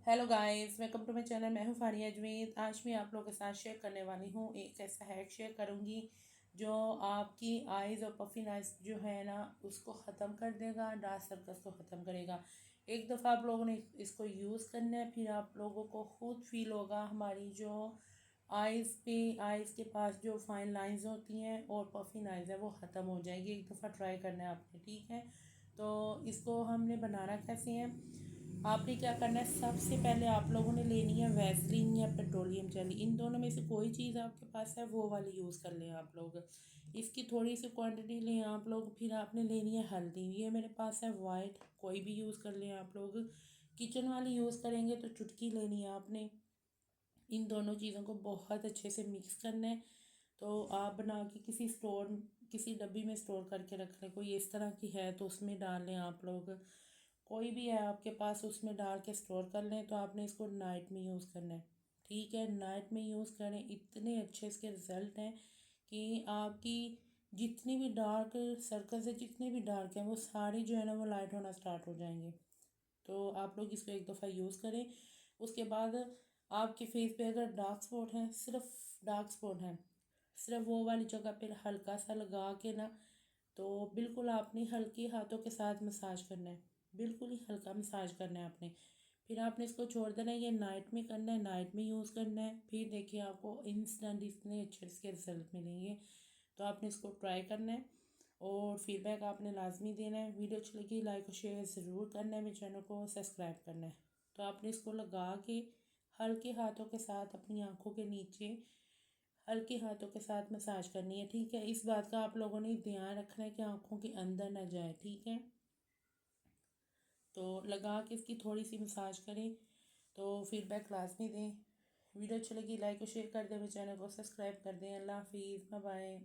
Hello guys, welcome to my channel. मैं हूँ फारिया अजमेर। आज मैं आप लोगों के साथ शेयर करने वाली हूँ, एक ऐसा हैक शेयर करूँगी जो आपकी आइज़ और पफिन आइज़ जो है ना उसको ख़त्म कर देगा, डार्क सर्कल्स को ख़त्म करेगा। एक दफ़ा आप लोगों ने इसको यूज़ करना है, फिर आप लोगों को खुद फील होगा हमारी जो आइज़ के पास जो फाइन लाइंस होती हैं और पफिन आइज़ है वो ख़त्म हो जाएगी। एक दफ़ा ट्राई करना है आपने, ठीक है। तो इसको हमने बनाना कैसे है, आपने क्या करना है, सबसे पहले आप लोगों ने लेनी है वैसलीन या पेट्रोलियम जेली। इन दोनों में से कोई चीज़ आपके पास है वो वाली यूज़ कर लें आप लोग। इसकी थोड़ी सी क्वांटिटी लें आप लोग। फिर आपने लेनी है हल्दी, ये मेरे पास है वाइट, कोई भी यूज़ कर लें आप लोग। किचन वाली यूज़ करेंगे तो चुटकी लेनी है आपने। इन दोनों चीज़ों को बहुत अच्छे से मिक्स करना है। तो आप बना के किसी डब्बी में स्टोर करके रख लें। कोई इस तरह की है तो उसमें डाल लें आप लोग। कोई भी है आपके पास उसमें डाल के स्टोर कर लें। तो आपने इसको नाइट में यूज़ करना है, ठीक है। नाइट में यूज़ करें, इतने अच्छे इसके रिज़ल्ट हैं कि आपकी जितनी भी डार्क सर्कल्स है, जितने भी डार्क हैं, वो सारी जो है ना वो लाइट होना स्टार्ट हो जाएंगे। तो आप लोग इसको एक दफ़ा यूज़ करें। उसके बाद आपके फेस पे अगर डार्क स्पॉट हैं, सिर्फ डार्क स्पॉट हैं, सिर्फ वो वाली जगह पे हल्का सा लगा के ना, तो बिल्कुल आपने हल्के हाथों के साथ मसाज करना है। बिल्कुल ही हल्का मसाज करना है आपने। फिर आपने इसको छोड़ देना है। ये नाइट में करना है, नाइट में यूज़ करना है। फिर देखिए आपको इंस्टेंट इतने अच्छे इसके रिजल्ट मिलेंगे। तो आपने इसको ट्राई करना है और फीडबैक आपने लाजमी देना है। वीडियो अच्छी लगी लाइक और शेयर ज़रूर करना है, मेरे चैनल को सब्सक्राइब करना है। तो आपने इसको लगा के हल्के हाथों के साथ अपनी आँखों के नीचे हल्के हाथों के साथ मसाज करनी है, ठीक है। इस बात का आप लोगों ने ध्यान रखना है कि आँखों के अंदर ना जाए, ठीक है। तो लगा के इसकी थोड़ी सी मसाज करें। तो फीडबैक लाजमी दें। वीडियो अच्छी लगी लाइक और शेयर कर दें, मेरे चैनल को सब्सक्राइब कर दें। अल्लाह हाफिज़, बाय बाय।